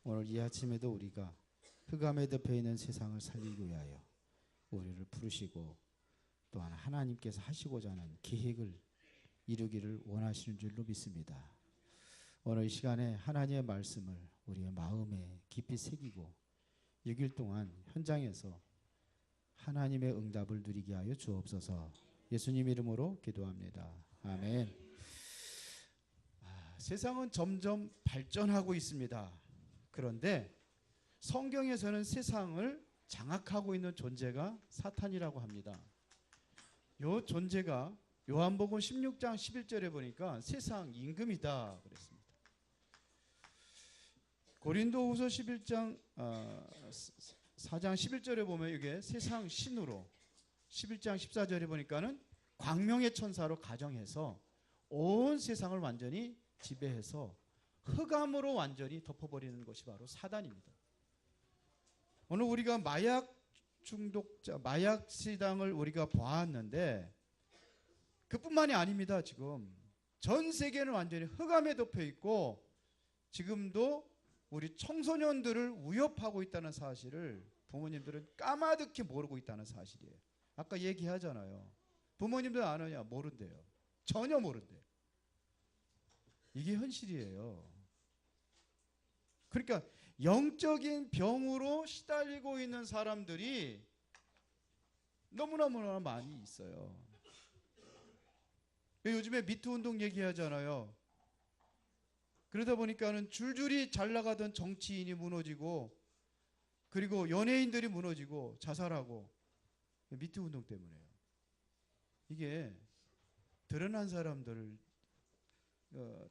오늘 이 아침에도 우리가 흑암에 덮여 있는 세상을 살리기 위하여 우리를 부르시고 또한 하나님께서 하시고자 하는 계획을 이루기를 원하시는 줄로 믿습니다. 오늘 이 시간에 하나님의 말씀을 우리의 마음에 깊이 새기고 6일 동안 현장에서 하나님의 응답을 누리게 하여 주옵소서. 예수님 이름으로 기도합니다. 아멘. 세상은 점점 발전하고 있습니다. 그런데 성경에서는 세상을 장악하고 있는 존재가 사탄이라고 합니다. 이 존재가 요한복음 16장 11절에 보니까 세상 임금이다 그랬습니다. 고린도후서 11장 4장 11절에 보면 이게 세상 신으로 11장 14절에 보니까는 광명의 천사로 가정해서 온 세상을 완전히 지배해서 흑암으로 완전히 덮어버리는 것이 바로 사단입니다. 오늘 우리가 마약 중독자, 마약 시장을 우리가 보았는데 그뿐만이 아닙니다. 지금 전 세계는 완전히 흑암에 덮여 있고 지금도 우리 청소년들을 위협하고 있다는 사실을 부모님들은 까마득히 모르고 있다는 사실이에요. 아까 얘기하잖아요. 부모님들 아느냐? 모른대요. 전혀 모른대요. 이게 현실이에요. 그러니까 영적인 병으로 시달리고 있는 사람들이 너무나 많이 있어요. 요즘에 미투 운동 얘기하잖아요. 그러다 보니까는 줄줄이 잘 나가던 정치인이 무너지고 그리고 연예인들이 무너지고 자살하고 미투 운동 때문에요. 이게 드러난 사람들을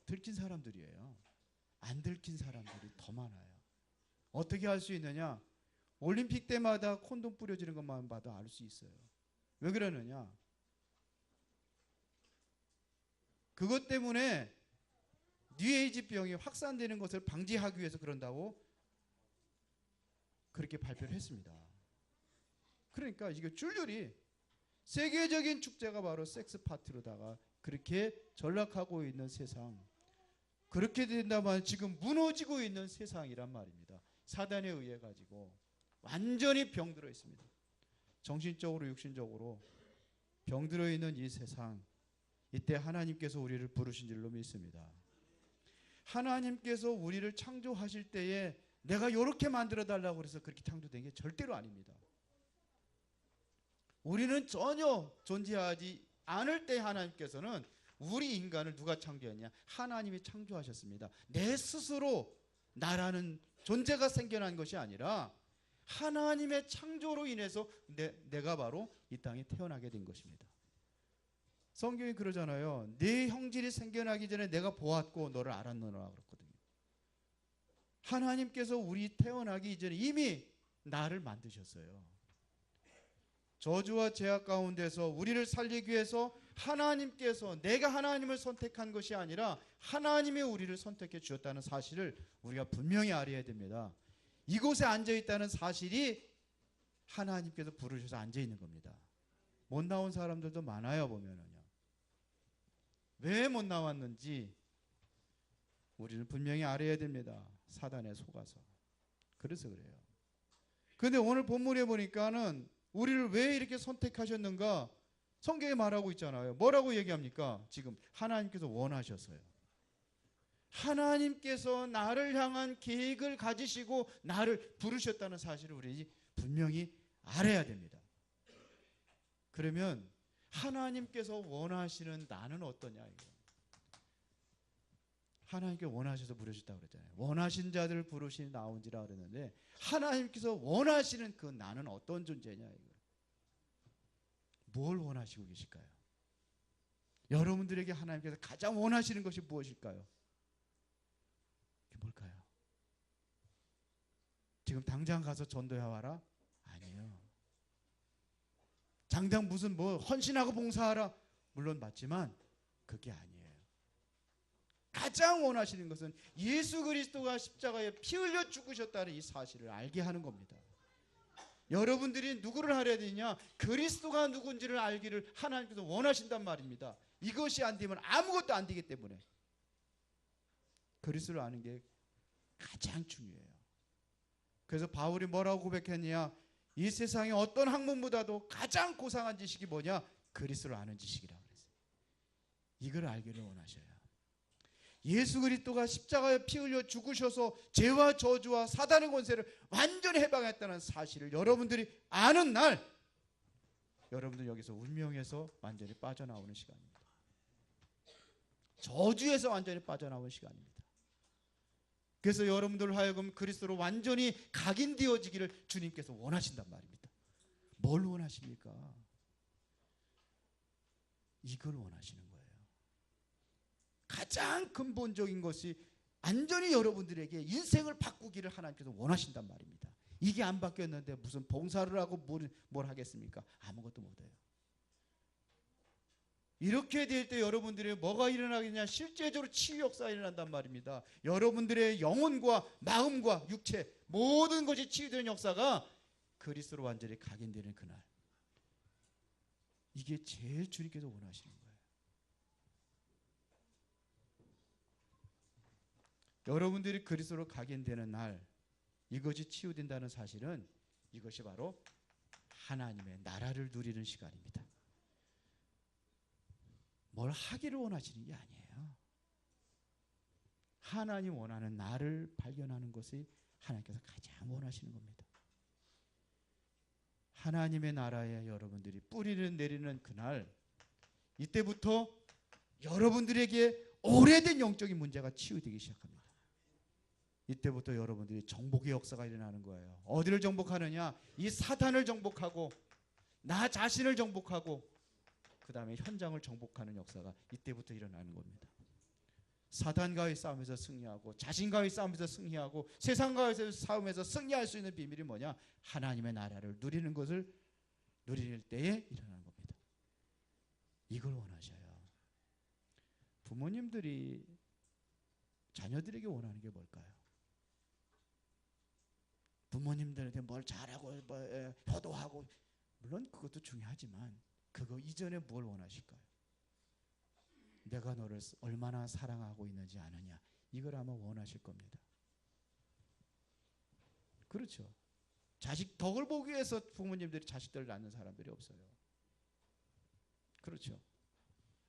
들킨 사람들이에요. 안 들킨 사람들이 더 많아요. 어떻게 할 수 있느냐? 올림픽 때마다 콘돔 뿌려지는 것만 봐도 알 수 있어요. 왜 그러느냐? 그것 때문에 뉴에이지 병이 확산되는 것을 방지하기 위해서 그런다고 그렇게 발표를 했습니다. 그러니까 이게 줄줄이 세계적인 축제가 바로 섹스 파티로다가 그렇게 전락하고 있는 세상, 그렇게 된다면 지금 무너지고 있는 세상이란 말입니다. 사단에 의해 가지고 완전히 병들어 있습니다. 정신적으로 육신적으로 병들어 있는 이 세상, 이때 하나님께서 우리를 부르신 줄로 믿습니다. 하나님께서 우리를 창조하실 때에 내가 이렇게 만들어 달라고 해서 그렇게 창조된 게 절대로 아닙니다. 우리는 전혀 존재하지 않을 때 하나님께서는 우리 인간을 누가 창조했냐? 하나님이 창조하셨습니다. 내 스스로 나라는 존재가 생겨난 것이 아니라 하나님의 창조로 인해서 내가 바로 이 땅에 태어나게 된 것입니다. 성경이 그러잖아요. 네 형질이 생겨나기 전에 내가 보았고 너를 알았노라 그랬거든요. 하나님께서 우리 태어나기 이전에 이미 나를 만드셨어요. 저주와 죄악 가운데서 우리를 살리기 위해서 하나님께서 내가 하나님을 선택한 것이 아니라 하나님이 우리를 선택해 주셨다는 사실을 우리가 분명히 알아야 됩니다. 이곳에 앉아있다는 사실이 하나님께서 부르셔서 앉아있는 겁니다. 못 나온 사람들도 많아요. 보면은요. 왜 못 나왔는지 우리는 분명히 알아야 됩니다. 사단에 속아서. 그래서 그래요. 그런데 오늘 본문에 보니까는 우리를 왜 이렇게 선택하셨는가? 성경에 말하고 있잖아요. 뭐라고 얘기합니까? 지금 하나님께서 원하셔서요. 하나님께서 나를 향한 계획을 가지시고 나를 부르셨다는 사실을 우리 분명히 알아야 됩니다. 그러면 하나님께서 원하시는 나는 어떠냐? 이거. 하나님께서 원하셔서 부르셨다고 그랬잖아요. 원하신 자들을 부르시니 나온지라 그랬는데 하나님께서 원하시는 그 나는 어떤 존재냐? 이거. 뭘 원하시고 계실까요? 여러분들에게 하나님께서 가장 원하시는 것이 무엇일까요? 그게 뭘까요? 지금 당장 가서 전도해 와라? 아니에요. 당장 무슨 헌신하고 봉사하라? 물론 맞지만 그게 아니에요. 가장 원하시는 것은 예수 그리스도가 십자가에 피 흘려 죽으셨다는 이 사실을 알게 하는 겁니다. 여러분들이 누구를 알아야 되냐? 그리스도가 누군지를 알기를 하나님께서 원하신단 말입니다. 이것이 안 되면 아무것도 안 되기 때문에 그리스도를 아는 게 가장 중요해요. 그래서 바울이 뭐라고 고백했냐? 이 세상의 어떤 학문보다도 가장 고상한 지식이 뭐냐? 그리스도를 아는 지식이라고 그랬어요. 이걸 알기를 원하셔요. 예수 그리스도가 십자가에 피 흘려 죽으셔서 죄와 저주와 사단의 권세를 완전히 해방했다는 사실을 여러분들이 아는 날, 여러분들 여기서 운명에서 완전히 빠져나오는 시간입니다. 저주에서 완전히 빠져나오는 시간입니다. 그래서 여러분들 하여금 그리스도로 완전히 각인되어지기를 주님께서 원하신단 말입니다. 뭘 원하십니까? 이걸 원하시는 거예요. 가장 근본적인 것이 완전히 여러분들에게 인생을 바꾸기를 하나님께서 원하신단 말입니다. 이게 안 바뀌었는데 무슨 봉사를 하고 뭘 하겠습니까? 아무것도 못해요. 이렇게 될 때 여러분들의 뭐가 일어나겠냐? 실제적으로 치유 역사가 일어난단 말입니다. 여러분들의 영혼과 마음과 육체 모든 것이 치유되는 역사가 그리스도로 완전히 각인되는 그날, 이게 제일 주님께서 원하시는 거예요. 여러분들이 그리스도로 각인되는 날, 이것이 치유된다는 사실은 이것이 바로 하나님의 나라를 누리는 시간입니다. 뭘 하기를 원하시는 게 아니에요. 하나님 원하는 나를 발견하는 것이 하나님께서 가장 원하시는 겁니다. 하나님의 나라에 여러분들이 뿌리를 내리는 그날, 이때부터 여러분들에게 오래된 영적인 문제가 치유되기 시작합니다. 이때부터 여러분들이 정복의 역사가 일어나는 거예요. 어디를 정복하느냐? 이 사탄을 정복하고 나 자신을 정복하고 그 다음에 현장을 정복하는 역사가 이때부터 일어나는 겁니다. 사탄과의 싸움에서 승리하고 자신과의 싸움에서 승리하고 세상과의 싸움에서 승리할 수 있는 비밀이 뭐냐? 하나님의 나라를 누리는 것을 누릴 때에 일어나는 겁니다. 이걸 원하셔요. 부모님들이 자녀들에게 원하는 게 뭘까요? 부모님들한테 뭘 잘하고 효도하고, 물론 그것도 중요하지만 그거 이전에 뭘 원하실까요? 내가 너를 얼마나 사랑하고 있는지 아느냐, 이걸 아마 원하실 겁니다. 그렇죠. 자식 덕을 보기 위해서 부모님들이 자식들을 낳는 사람들이 없어요. 그렇죠.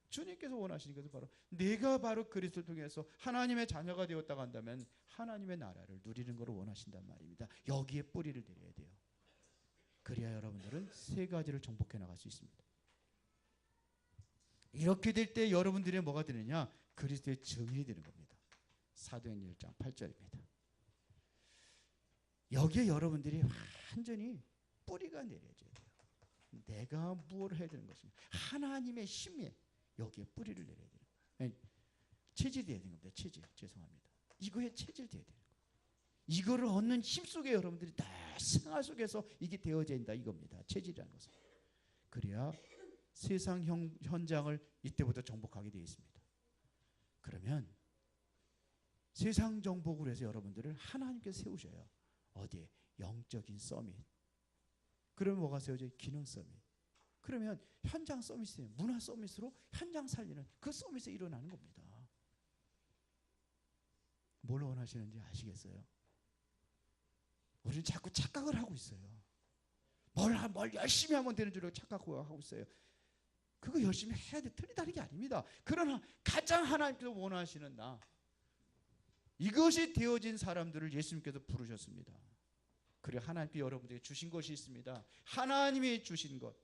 주님께서 원하시는 것은 바로 내가 바로 그리스도를 통해서 하나님의 자녀가 되었다고 한다면 하나님의 나라를 누리는 것을 원하신단 말입니다. 여기에 뿌리를 내려야 돼요. 그래야 여러분들은 세 가지를 정복해 나갈 수 있습니다. 이렇게 될 때 여러분들이 뭐가 되느냐? 그리스도의 증인이 되는 겁니다. 사도행전 1장 8절입니다. 여기에 여러분들이 완전히 뿌리가 내려져야 돼요. 내가 무엇을 해야 되는 것입니다. 하나님의 힘에 여기에 뿌리를 내려야 돼요. 아니, 체질돼야 되는 겁니다. 체질. 죄송합니다. 이거에 체질돼야 되는 거예요. 이거를 얻는 힘 속에 여러분들이 다 생활 속에서 이게 되어져야 된다 이겁니다. 체질이라는 것은. 그래야 세상 현장을 이때부터 정복하게 되어 있습니다. 그러면 세상 정복을 해서 여러분들을 하나님께서 세우셔요. 어디에? 영적인 서밋. 그러면 뭐가 세워져요? 기능 서밋. 그러면 현장 서밋이에요. 문화 서밋으로 현장 살리는 그 서밋에 일어나는 겁니다. 뭘 원하시는지 아시겠어요? 우리는 자꾸 착각을 하고 있어요. 뭘 열심히 하면 되는 줄 알고 착각하고 있어요. 그거 열심히 해야 돼. 틀리다는 게 아닙니다. 그러나 가장 하나님께서 원하시는 나, 이것이 되어진 사람들을 예수님께서 부르셨습니다. 그래 하나님께 여러분들에게 주신 것이 있습니다. 하나님이 주신 것,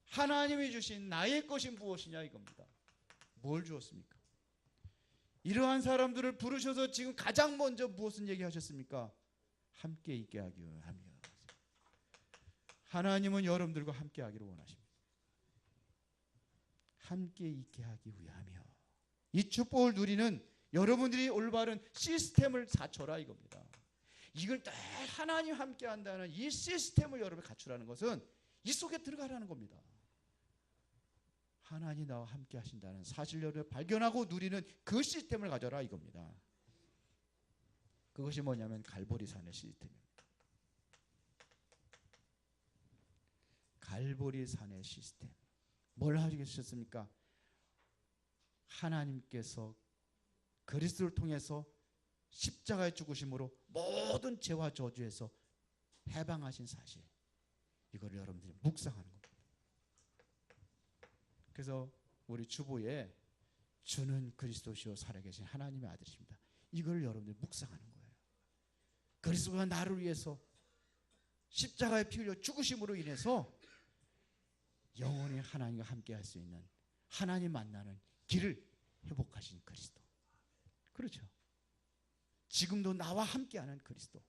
하나님이 주신 나의 것이 무엇이냐 이겁니다. 뭘 주었습니까? 이러한 사람들을 부르셔서 지금 가장 먼저 무엇을 얘기하셨습니까? 함께 있게 하기 위하며. 하나님은 여러분들과 함께 하기를 원하십니다. 함께 있게 하기 위하며. 이 축복을 누리는 여러분들이 올바른 시스템을 갖춰라 이겁니다. 이걸 딱 하나님 함께 한다는 이 시스템을 여러분이 갖추라는 것은 이 속에 들어가라는 겁니다. 하나님 나와 함께 하신다는 사실 여러분이 발견하고 누리는 그 시스템을 가져라 이겁니다. 그것이 뭐냐면 갈보리산의 시스템입니다. 갈보리산의 시스템. 뭘 하시겠습니까? 하나님께서 그리스도를 통해서 십자가의 죽으심으로 모든 죄와 저주에서 해방하신 사실, 이걸 여러분들이 묵상하는 겁니다. 그래서 우리 주보에 주는 그리스도시요 살아계신 하나님의 아들이십니다, 이걸 여러분들이 묵상하는 거예요. 그리스도가 나를 위해서 십자가에 피 흘려 죽으심으로 인해서 영원히 하나님과 함께 할 수 있는, 하나님 만나는 길을 회복하신 그리스도. 그렇죠. 지금도 나와 함께하는 그리스도.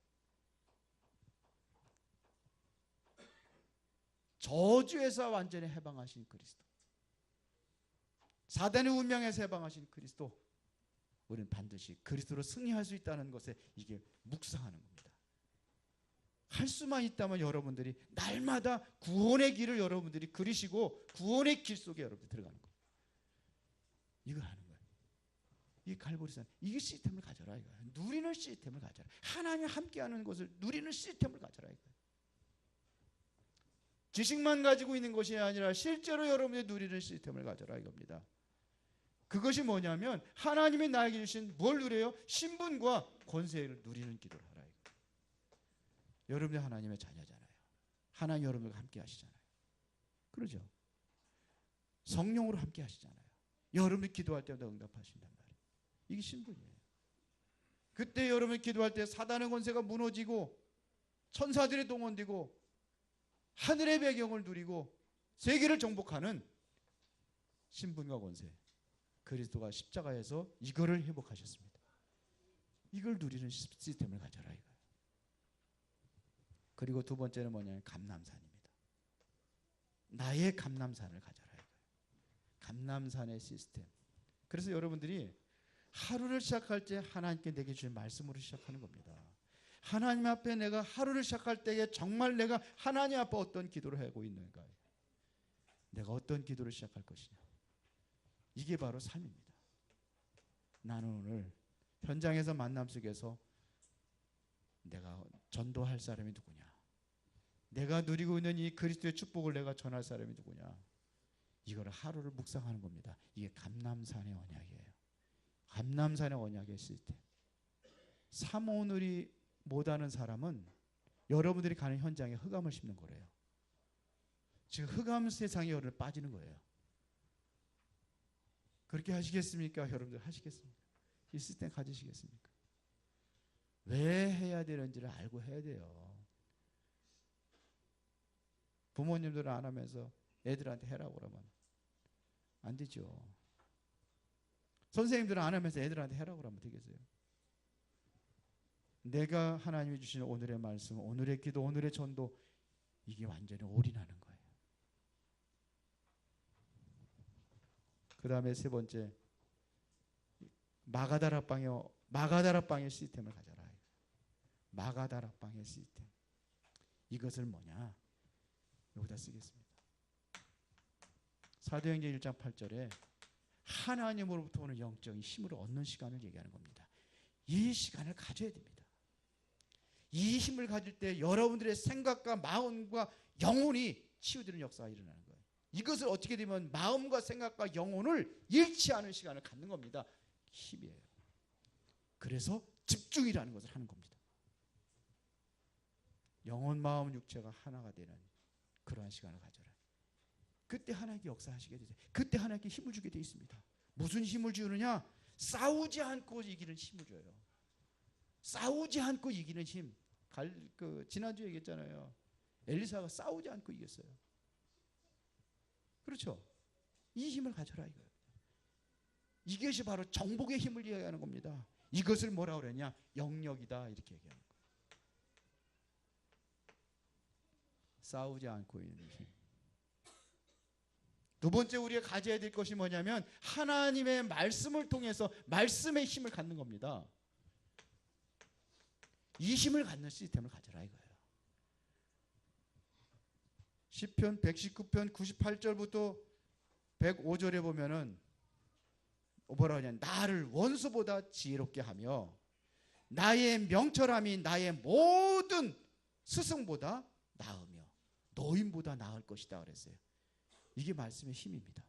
저주에서 완전히 해방하신 그리스도. 사단의 운명에서 해방하신 그리스도. 우리는 반드시 그리스도로 승리할 수 있다는 것에 이게 묵상하는 겁니다. 할 수만 있다면 여러분들이 날마다 구원의 길을 여러분들이 그리시고 구원의 길 속에 여러분들이 들어가는 거예요. 이걸 하는 거예요. 이 갈보리산, 이 시스템을 가져라 이거예요. 누리는 시스템을 가져라. 하나님 함께하는 것을 누리는 시스템을 가져라 이거예요. 지식만 가지고 있는 것이 아니라 실제로 여러분이 누리는 시스템을 가져라 이겁니다. 그것이 뭐냐면 하나님이 나에게 주신 뭘 누려요? 신분과 권세를 누리는 기도를 하라 이거예요. 여러분이 하나님의 자녀잖아요. 하나님 여러분과 함께 하시잖아요. 그러죠? 성령으로 함께 하시잖아요. 여러분이 기도할 때마다 응답하신단 말이에요. 이게 신분이에요. 그때 여러분이 기도할 때 사단의 권세가 무너지고 천사들이 동원되고 하늘의 배경을 누리고 세계를 정복하는 신분과 권세, 그리스도가 십자가에서 이거를 회복하셨습니다. 이걸 누리는 시스템을 가져라 이거예요. 그리고 두 번째는 뭐냐면 감람산입니다. 나의 감람산을 가져라 이거예요. 감람산의 시스템. 그래서 여러분들이 하루를 시작할 때 하나님께 내게 주신 말씀으로 시작하는 겁니다. 하나님 앞에 내가 하루를 시작할 때에 정말 내가 하나님 앞에 어떤 기도를 하고 있는가, 내가 어떤 기도를 시작할 것이냐, 이게 바로 삶입니다. 나는 오늘 현장에서 만남 속에서 내가 전도할 사람이 누구냐, 내가 누리고 있는 이 그리스도의 축복을 내가 전할 사람이 누구냐, 이거를 하루를 묵상하는 겁니다. 이게 감람산의 언약이에요. 감람산의 언약의 시스템. 사모늘이 못하는 사람은 여러분들이 가는 현장에 흑암을 심는 거래요. 지금 흑암 세상에 여러분 빠지는 거예요. 그렇게 하시겠습니까? 여러분들 하시겠습니까? 이 시스템 가지시겠습니까? 왜 해야 되는지를 알고 해야 돼요. 부모님들은 안 하면서 애들한테 해라고 그러면 안 되죠. 선생님들은 안 하면서 애들한테 해라고 그러면 되겠어요? 내가 하나님이 주신 오늘의 말씀, 오늘의 기도, 오늘의 전도, 이게 완전히 올인하는 거예요. 그 다음에 세 번째, 마가다락방의 시스템을 가져라. 마가다락방의 시스템. 이것을 뭐냐? 여기다 쓰겠습니다. 사도행전 1장 8절에 하나님으로부터 오는 영적인 힘을 얻는 시간을 얘기하는 겁니다. 이 시간을 가져야 됩니다. 이 힘을 가질 때 여러분들의 생각과 마음과 영혼이 치유되는 역사가 일어나는 거예요. 이것을 어떻게 되면 마음과 생각과 영혼을 일치하는 시간을 갖는 겁니다. 힘이에요. 그래서 집중이라는 것을 하는 겁니다. 영혼, 마음, 육체가 하나가 되는 그러한 시간을 가져라. 그때 하나님께 역사하시게 되죠. 그때 하나님께 힘을 주게 되어 있습니다. 무슨 힘을 주느냐? 싸우지 않고 이기는 힘을 줘요. 싸우지 않고 이기는 힘. 지난주에 얘기했잖아요. 엘리사가 싸우지 않고 이겼어요. 그렇죠? 이 힘을 가져라 이거예요. 이것이 바로 정복의 힘을 이야기하는 겁니다. 이것을 뭐라 그러냐? 영역이다 이렇게 얘기하는 거예요. 싸우지 않고 있는 힘. 두 번째 우리가 가져야 될 것이 뭐냐면 하나님의 말씀을 통해서 말씀의 힘을 갖는 겁니다. 이 힘을 갖는 시스템을 가져라 이거예요. 시편 119편 98절부터 105절에 보면은 뭐라 하냐? 나를 원수보다 지혜롭게 하며 나의 명철함이 나의 모든 스승보다 나으며 노인보다 나을 것이다 그랬어요. 이게 말씀의 힘입니다.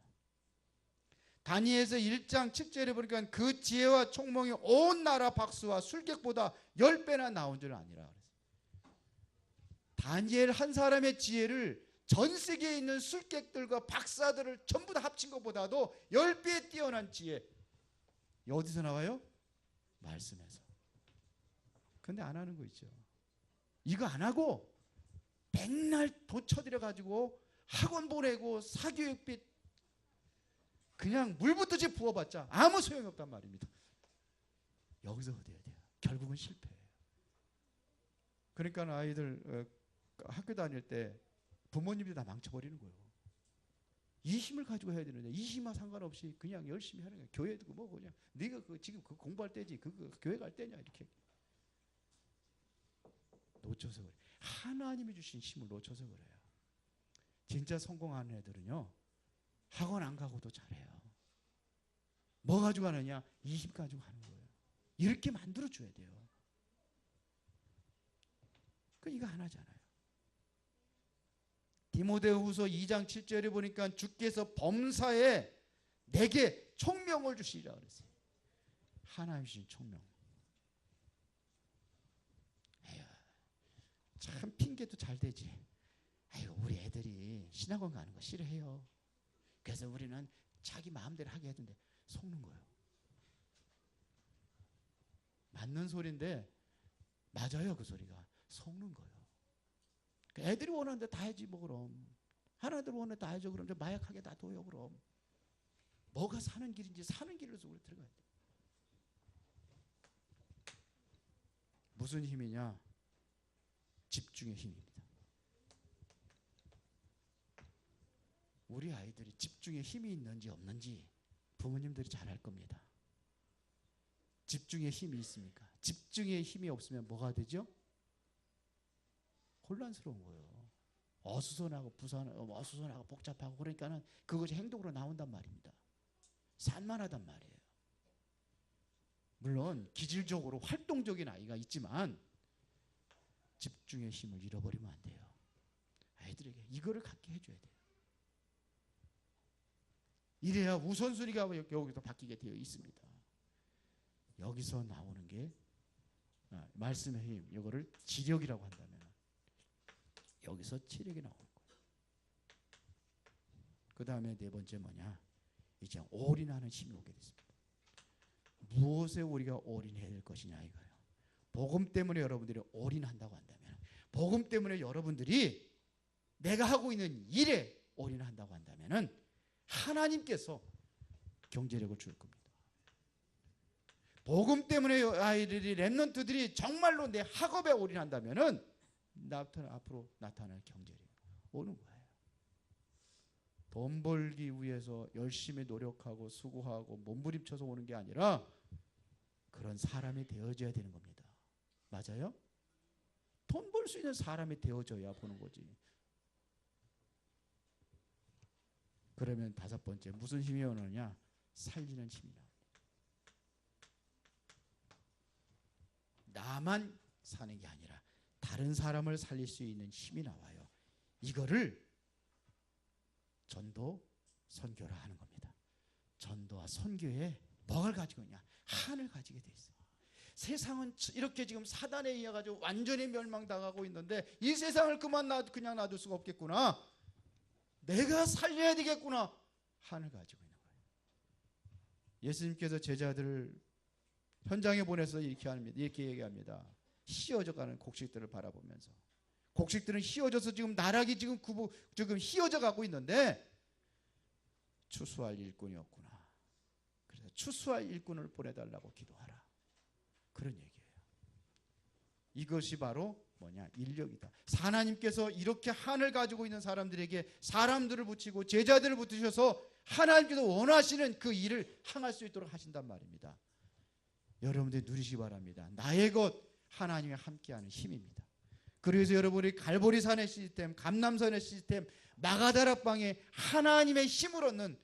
다니엘서 1장 7절에 보니까 그 지혜와 총명이 온 나라 박수와 술객보다 10배나 나온 줄 아니라. 다니엘 한 사람의 지혜를 전 세계에 있는 술객들과 박사들을 전부 다 합친 것보다도 10배 뛰어난 지혜. 어디서 나와요? 말씀에서. 근데 안 하는 거 있죠. 이거 안 하고 맨날 돈 쳐들여 가지고 학원 보내고 사교육비 그냥 물붓듯이 부어봤자 아무 소용이 없단 말입니다. 여기서 어디야 돼요? 결국은 실패해요. 그러니까 아이들 학교 다닐 때 부모님들이 다 망쳐버리는 거예요. 이 힘을 가지고 해야 되는데 이 힘과 상관없이 그냥 열심히 하는 거예요. 교회도 뭐 그냥 네가 지금 공부할 때지 교회 갈 때냐 이렇게 놓쳐서 그래. 하나님이 주신 힘을 놓쳐서 그래요. 진짜 성공하는 애들은요 학원 안 가고도 잘해요. 뭐 가지고 하느냐? 이 힘 가지고 하는 거예요. 이렇게 만들어 줘야 돼요. 그 이거 하나잖아요. 디모데후서 2장 7절에 보니까 주께서 범사에 내게 총명을 주시리라 그랬어요. 하나님 주신 총명. 에휴, 참 핑계도 잘 되지. 아유, 우리 애들이 신학원 가는 거 싫어해요. 그래서 우리는 자기 마음대로 하게 해준대. 속는 거예요. 맞는 소리인데 맞아요. 그 소리가. 속는 거예요. 애들이 원하는데 다 해야지 뭐 그럼. 하나들 원하는데 다 해야죠. 그럼 마약하게 놔둬요 그럼. 뭐가 사는 길인지 사는 길로서 우리 들어가야 돼. 무슨 힘이냐? 집중의 힘입니다. 우리 아이들이 집중에 힘이 있는지 없는지 부모님들이 잘 알 겁니다. 집중에 힘이 있습니까? 집중에 힘이 없으면 뭐가 되죠? 혼란스러운 거예요. 어수선하고 어수선하고 복잡하고 그러니까는 그것이 행동으로 나온단 말입니다. 산만하단 말이에요. 물론 기질적으로 활동적인 아이가 있지만 집중의 힘을 잃어버리면 안 돼요. 아이들에게 이거를 갖게 해줘야 돼요. 이래야 우선순위가 여기서 바뀌게 되어 있습니다. 여기서 나오는 게 말씀의 힘, 이거를 지력이라고 한다면 여기서 체력이 나오는 거예요. 그 다음에 네 번째 뭐냐? 이제 올인하는 힘이 오게 됐습니다. 무엇에 우리가 올인해야 될 것이냐 이거예요. 복음 때문에 여러분들이 올인한다고 한다면, 복음 때문에 여러분들이 내가 하고 있는 일에 올인한다고 한다면은 하나님께서 경제력을 줄 겁니다. 복음 때문에 아이들이 렘넌트들이 정말로 내 학업에 올인한다면은 앞으로 나타날 경제력이 오는 거예요. 돈 벌기 위해서 열심히 노력하고 수고하고 몸부림쳐서 오는 게 아니라 그런 사람이 되어져야 되는 겁니다. 맞아요? 돈 벌 수 있는 사람이 되어져야 보는 거지. 그러면 다섯 번째 무슨 힘이 오느냐? 살리는 힘이 나옵니다. 나만 사는 게 아니라 다른 사람을 살릴 수 있는 힘이 나와요. 이거를 전도, 선교라 하는 겁니다. 전도와 선교에 뭐를 가지고 있냐? 한을 가지게 돼 있어요. 세상은 이렇게 지금 사단에 의해 가지고 완전히 멸망당하고 있는데 이 세상을 그냥 놔둘 수가 없겠구나. 내가 살려야 되겠구나. 한을 가지고 있는 거예요. 예수님께서 제자들을 현장에 보내서 이렇게 얘기합니다. 휘어져가는 곡식들을 바라보면서 곡식들은 휘어져서 지금 나락이 지금 휘어져 가고 있는데 추수할 일꾼이 없구나. 그래서 추수할 일꾼을 보내달라고 기도하라. 그런 얘기예요. 이것이 바로 뭐냐? 인력이다. 하나님께서 이렇게 한을 가지고 있는 사람들에게 사람들을 붙이고 제자들을 붙이셔서 하나님께서 원하시는 그 일을 행할 수 있도록 하신단 말입니다. 여러분들이 누리시기 바랍니다. 나의 것 하나님이 함께하는 힘입니다. 그래서 여러분이 갈보리산의 시스템, 감남산의 시스템, 마가다락방에 하나님의 힘을 얻는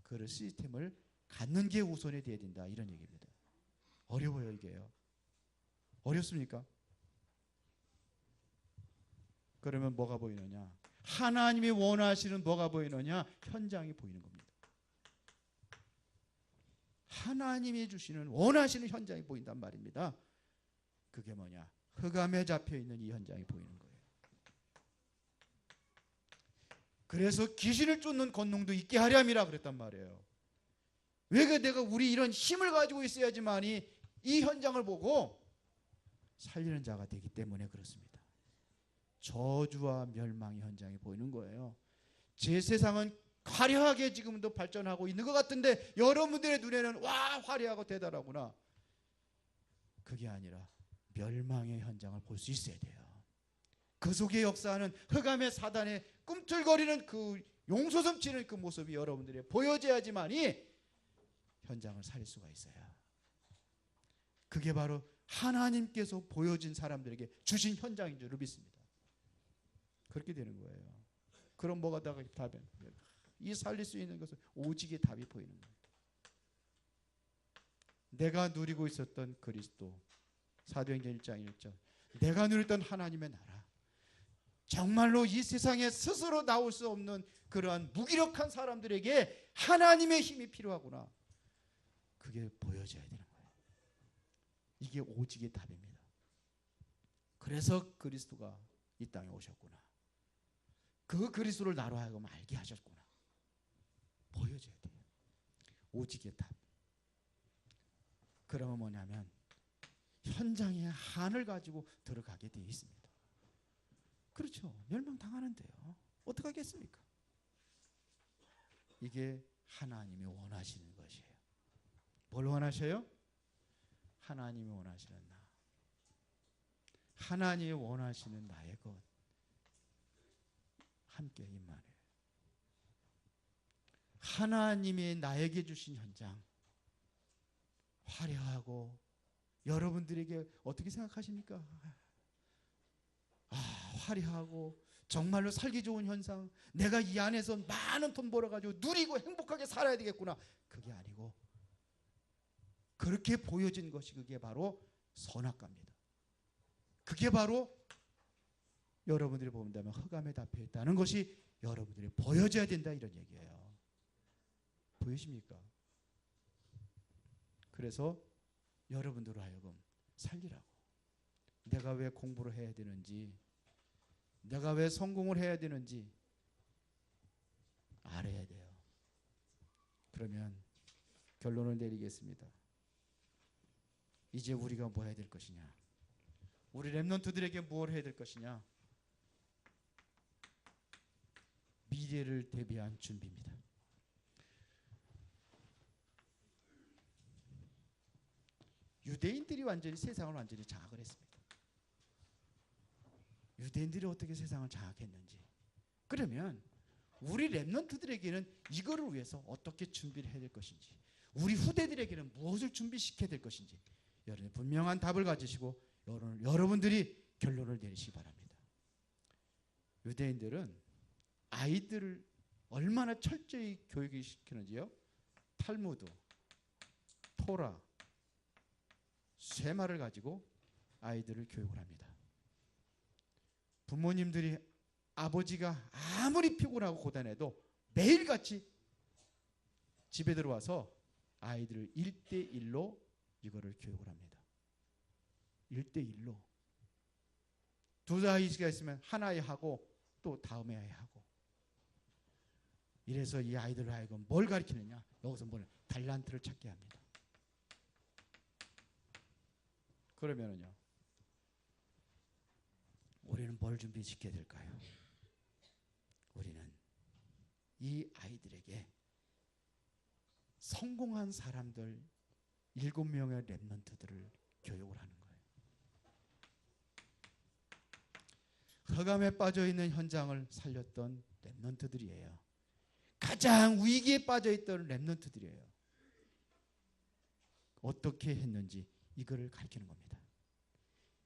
그런 시스템을 갖는 게 우선이 되어야 된다. 이런 얘기입니다. 어려워요 이게요. 어렵습니까? 그러면 뭐가 보이느냐? 하나님이 원하시는 뭐가 보이느냐? 현장이 보이는 겁니다. 하나님이 주시는 원하시는 현장이 보인단 말입니다. 그게 뭐냐? 흑암에 잡혀있는 이 현장이 보이는 거예요. 그래서 귀신을 쫓는 권능도 있게 하렴이라 그랬단 말이에요. 왜 내가 우리 이런 힘을 가지고 있어야지만이 이 현장을 보고 살리는 자가 되기 때문에 그렇습니다. 저주와 멸망의 현장이 보이는 거예요. 제 세상은 화려하게 지금도 발전하고 있는 것 같은데 여러분들의 눈에는 와 화려하고 대단하구나. 그게 아니라 멸망의 현장을 볼 수 있어야 돼요. 그 속에 역사하는 흑암의 사단의 꿈틀거리는 그 용솟음치는 그 모습이 여러분들이 보여져야지만이 현장을 살릴 수가 있어요. 그게 바로 하나님께서 보여진 사람들에게 주신 현장인 줄 믿습니다. 그렇게 되는 거예요. 그럼 뭐가 답이? 이 살릴 수 있는 것은 오직의 답이 보이는 거예요. 내가 누리고 있었던 그리스도, 사도행전 1장 1절, 내가 누렸던 하나님의 나라, 정말로 이 세상에 스스로 나올 수 없는 그러한 무기력한 사람들에게 하나님의 힘이 필요하구나. 그게 보여져야 되는 거예요. 이게 오직의 답입니다. 그래서 그리스도가 이 땅에 오셨구나. 그 그리스도를 나로 하여금 알게 하셨구나. 보여줘야 돼요. 오직의 답. 그러면 뭐냐면 현장의 한을 가지고 들어가게 되어 있습니다. 그렇죠. 멸망당하는데요. 어떻게 하겠습니까? 이게 하나님이 원하시는 것이에요. 뭘 원하셔요? 하나님이 원하시는 나. 하나님이 원하시는 나의 것. 함께 임하네. 하나님이 나에게 주신 현장 화려하고 여러분들에게 어떻게 생각하십니까? 화려하고 정말로 살기 좋은 현상, 내가 이 안에서 많은 돈 벌어가지고 누리고 행복하게 살아야 되겠구나. 그게 아니고 그렇게 보여진 것이 그게 바로 선악과입니다. 그게 바로 여러분들이 본다면 흑암에 덮여 있다는 것이 여러분들이 보여져야 된다 이런 얘기예요. 보이십니까? 그래서 여러분들로 하여금 살리라고. 내가 왜 공부를 해야 되는지, 내가 왜 성공을 해야 되는지 알아야 돼요. 그러면 결론을 내리겠습니다. 이제 우리가 뭐 해야 될 것이냐? 우리 렘넌트들에게 무엇을 해야 될 것이냐? 미래를 대비한 준비입니다. 유대인들이 완전히 세상을 완전히 장악을 했습니다. 유대인들이 어떻게 세상을 장악했는지, 그러면 우리 렘넌트들에게는 이거를 위해서 어떻게 준비를 해야 될 것인지, 우리 후대들에게는 무엇을 준비시켜야 될 것인지 여러분 분명한 답을 가지시고 여러분들이 결론을 내리시기 바랍니다. 유대인들은 아이들을 얼마나 철저히 교육시키는지요. 탈무드, 토라, 쇠마를 가지고 아이들을 교육을 합니다. 부모님들이 아버지가 아무리 피곤하고 고단해도 매일같이 집에 들어와서 아이들을 1대1로 이거를 교육을 합니다. 1대1로. 두 아이가 있으면 한 아이 하고 또 다음에 아이 하고. 이래서 이 아이들을 하여금 뭘 가르치느냐? 여기서 뭘 달란트를 찾게 합니다. 그러면은요, 우리는 뭘 준비시켜야 될까요? 우리는 이 아이들에게 성공한 사람들 7명의 렘넌트들을 교육을 하는 거예요. 흑암에 빠져있는 현장을 살렸던 렘넌트들이에요. 가장 위기에 빠져있던 렘넌트들이에요. 어떻게 했는지 이거를 가르치는 겁니다.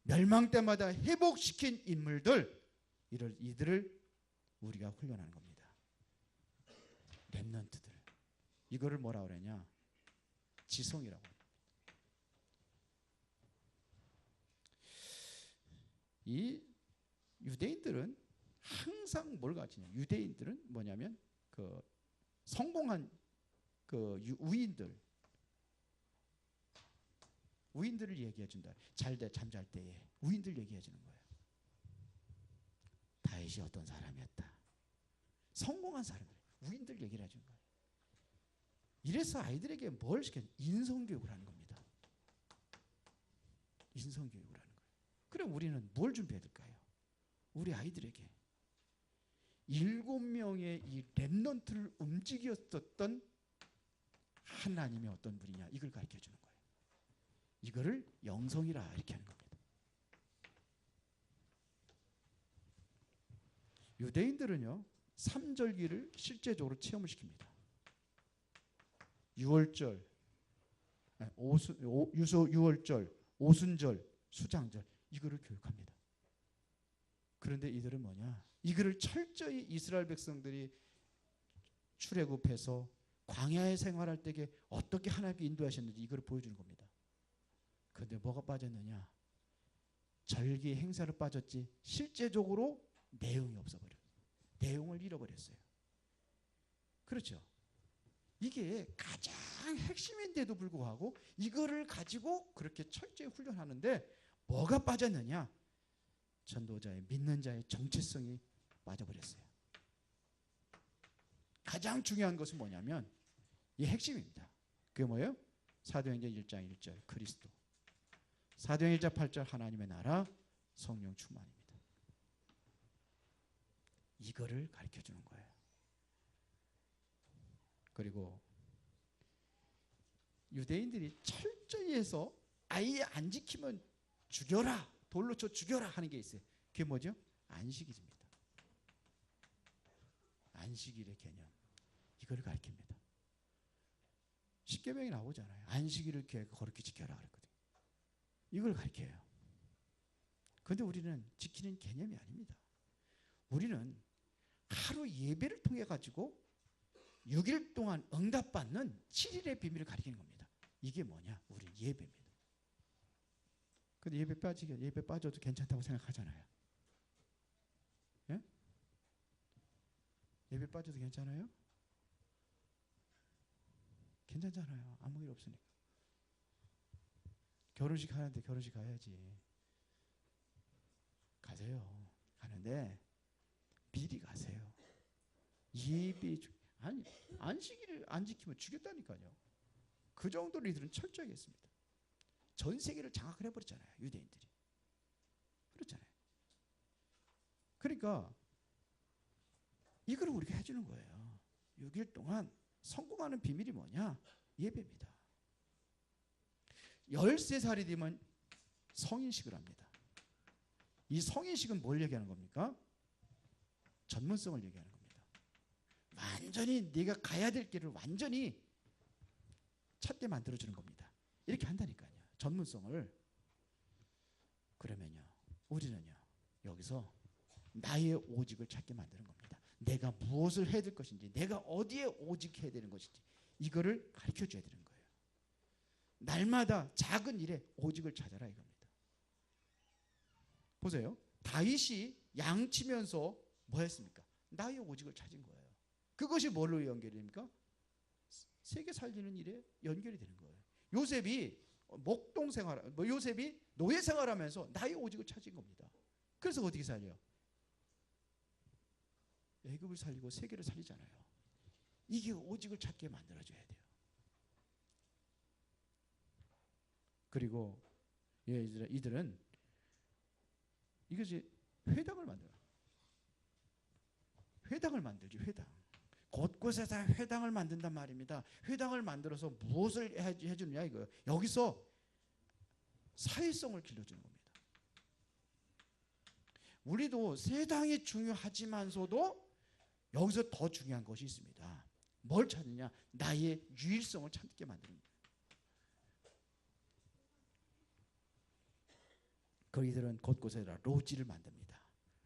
멸망 때마다 회복시킨 인물들, 이들을 우리가 훈련하는 겁니다. 렘넌트들. 이거를 뭐라 그러냐? 지성이라고. 이 유대인들은 항상 뭘 가지냐? 유대인들은 뭐냐면 그 성공한 그 우인들, 우인들을 얘기해 준다. 잘 때 잠잘 때에 우인들 얘기해 주는 거예요. 다윗이 어떤 사람이었다. 성공한 사람들, 우인들 얘기를 해주는 거예요. 이래서 아이들에게 뭘 시켜? 인성교육을 하는 겁니다. 인성교육을 하는 거예요. 그럼 우리는 뭘 준비해야 될까요? 우리 아이들에게 7명의 이 렘넌트를 움직였었던 하나님의 어떤 분이냐, 이걸 가르쳐 주는 거예요. 이거를 영성이라 이렇게 하는 겁니다. 유대인들은요, 삼절기를 실제적으로 체험을 시킵니다. 유월절, 유월절, 오순절, 수장절, 이거를 교육합니다. 그런데 이들은 뭐냐? 이거를 철저히 이스라엘 백성들이 출애굽해서 광야에 생활할 때에 어떻게 하나님께 인도하셨는지 이걸 보여주는 겁니다. 그런데 뭐가 빠졌느냐? 절기 행사로 빠졌지 실제적으로 내용이 없어버려요. 내용을 잃어버렸어요. 그렇죠? 이게 가장 핵심인데도 불구하고 이거를 가지고 그렇게 철저히 훈련하는데 뭐가 빠졌느냐? 전도자의, 믿는 자의 정체성이 빠져버렸어요. 가장 중요한 것은 뭐냐면 이 핵심입니다. 그게 뭐예요? 사도행전 1장 1절 그리스도, 사도행전 1장 8절 하나님의 나라, 성령 충만입니다. 이거를 가르쳐주는 거예요. 그리고 유대인들이 철저히 해서 아예 안 지키면 죽여라, 돌로 쳐 죽여라 하는 게 있어요. 그게 뭐죠? 안식일입니다. 안식일의 개념, 이걸 가르칩니다. 십계명이 나오잖아요. 안식일을 거룩히 지켜라 그랬거든요. 이걸 가르쳐요. 그런데 우리는 지키는 개념이 아닙니다. 우리는 하루 예배를 통해 가지고 6일 동안 응답받는 7일의 비밀을 가리키는 겁니다. 이게 뭐냐? 우리 예배입니다. 근데 예배 빠져도 괜찮다고 생각하잖아요. 예? 예배 빠져도 괜찮아요? 괜찮잖아요. 아무 일 없으니까. 결혼식 하는데 결혼식 가야지. 가세요. 가는데 미리 가세요. 예배 아니 안식일을 안 지키면 죽였다니까요. 그 정도로 이들은 철저하게 했습니다. 전 세계를 장악을 해버렸잖아요. 유대인들이. 그렇잖아요. 그러니까 이걸 우리가 해주는 거예요. 6일 동안 성공하는 비밀이 뭐냐? 예배입니다. 13살이 되면 성인식을 합니다. 이 성인식은 뭘 얘기하는 겁니까? 전문성을 얘기하는 겁니다. 완전히 네가 가야 될 길을 완전히 찾게 만들어주는 겁니다. 이렇게 한다니까요. 전문성을. 그러면요, 우리는요, 여기서 나의 오직을 찾게 만드는 겁니다. 내가 무엇을 해야 될 것인지, 내가 어디에 오직해야 되는 것인지, 이거를 가르쳐 줘야 되는 거예요. 날마다 작은 일에 오직을 찾아라 이겁니다. 보세요. 다윗이 양치면서 뭐 했습니까? 나의 오직을 찾은 거예요. 그것이 뭘로 연결이 됩니까? 세계 살리는 일에 연결이 되는 거예요. 요셉이 목동 생활, 요셉이 노예 생활하면서 나의 오직을 찾은 겁니다. 그래서 어떻게 살려요? 애굽을 살리고 세계를 살리잖아요. 이게 오직을 찾게 만들어줘야 돼요. 그리고 이들은 이것이 회당을 만들어요. 회당을 만들죠. 회당. 곳곳에서 회당을 만든단 말입니다. 회당을 만들어서 무엇을 해주느냐 이거예요. 여기서 사회성을 길러주는 겁니다. 우리도 세상이 중요하지만서도 여기서 더 중요한 것이 있습니다. 뭘 찾느냐? 나의 유일성을 찾게 만드는 거예요. 그이들은 곳곳에다 로지를 만듭니다.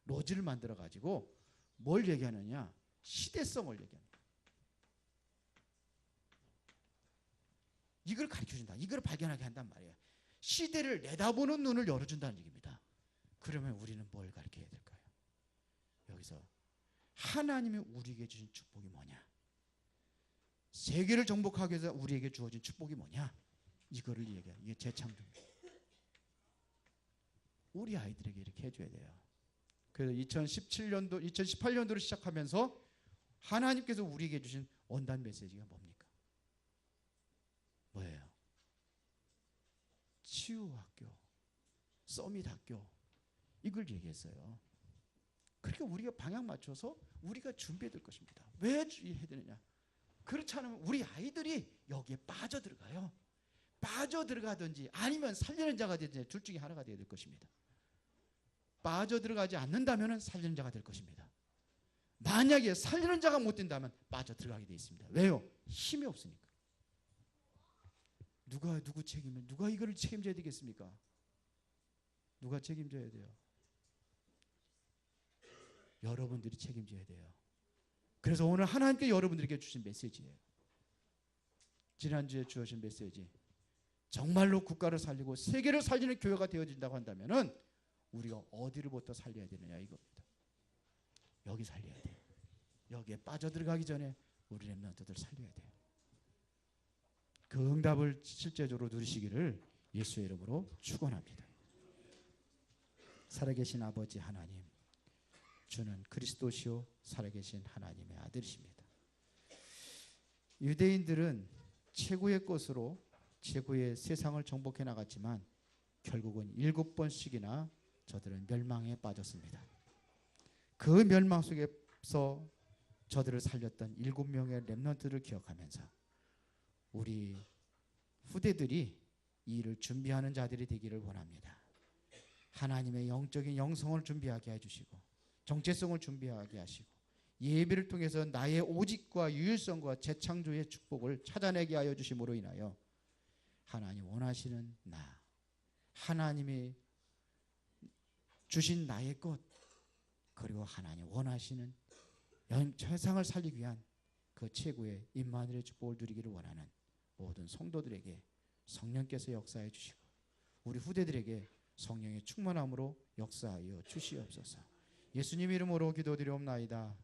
로지를 만들어 가지고 뭘 얘기하느냐? 시대성을 얘기합니다. 이걸 가르쳐준다. 이걸 발견하게 한단 말이에요. 시대를 내다보는 눈을 열어준다는 얘기입니다. 그러면 우리는 뭘 가르쳐야 될까요? 여기서 하나님이 우리에게 주신 축복이 뭐냐? 세계를 정복하기 위해서 우리에게 주어진 축복이 뭐냐? 이거를 얘기해. 이게 재창조입니다. 우리 아이들에게 이렇게 해줘야 돼요. 그래서 2017년도, 2018년도를 시작하면서 하나님께서 우리에게 주신 원단 메시지가 뭡니까? 뭐예요? 치유학교, 서밋학교, 이걸 얘기했어요. 그러니까 우리가 방향 맞춰서 우리가 준비해야 될 것입니다. 왜 해야 되느냐? 그렇지 않으면 우리 아이들이 여기에 빠져들어가요. 빠져들어가든지 아니면 살리는 자가 되든지 둘 중에 하나가 되어야 될 것입니다. 빠져들어가지 않는다면 살리는 자가 될 것입니다. 만약에 살리는 자가 못 된다면 빠져들어가게 되어 있습니다. 왜요? 힘이 없으니까. 누구 책임을, 누가 이거를 책임져야 되겠습니까? 누가 책임져야 돼요? 여러분들이 책임져야 돼요. 그래서 오늘 하나님께 여러분들에게 주신 메시지예요. 지난주에 주신 메시지. 정말로 국가를 살리고 세계를 살리는 교회가 되어진다고 한다면 우리가 어디로부터 살려야 되느냐 이겁니다. 여기 살려야 돼요. 여기에 빠져들어가기 전에 우리 렘넌트들 살려야 돼요. 그 응답을 실제적으로 누리시기를 예수의 이름으로 축원합니다. 살아계신 아버지 하나님, 주는 그리스도시요 살아계신 하나님의 아들이십니다. 유대인들은 최고의 것으로 최고의 세상을 정복해 나갔지만 결국은 7번씩이나 저들은 멸망에 빠졌습니다. 그 멸망 속에서 저들을 살렸던 7명의 렘넌트를 기억하면서 우리 후대들이 이 일을 준비하는 자들이 되기를 원합니다. 하나님의 영적인 영성을 준비하게 해주시고 정체성을 준비하게 하시고 예배를 통해서 나의 오직과 유일성과 재창조의 축복을 찾아내게 하여 주심으로 인하여 하나님 원하시는 나, 하나님이 주신 나의 것, 그리고 하나님 원하시는 세상을 살리기 위한 그 최고의 임마누엘의 축복을 누리기를 원하는 모든 성도들에게 성령께서 역사해 주시고 우리 후대들에게 성령의 충만함으로 역사하여 주시옵소서. 예수님 이름으로 기도드리옵나이다.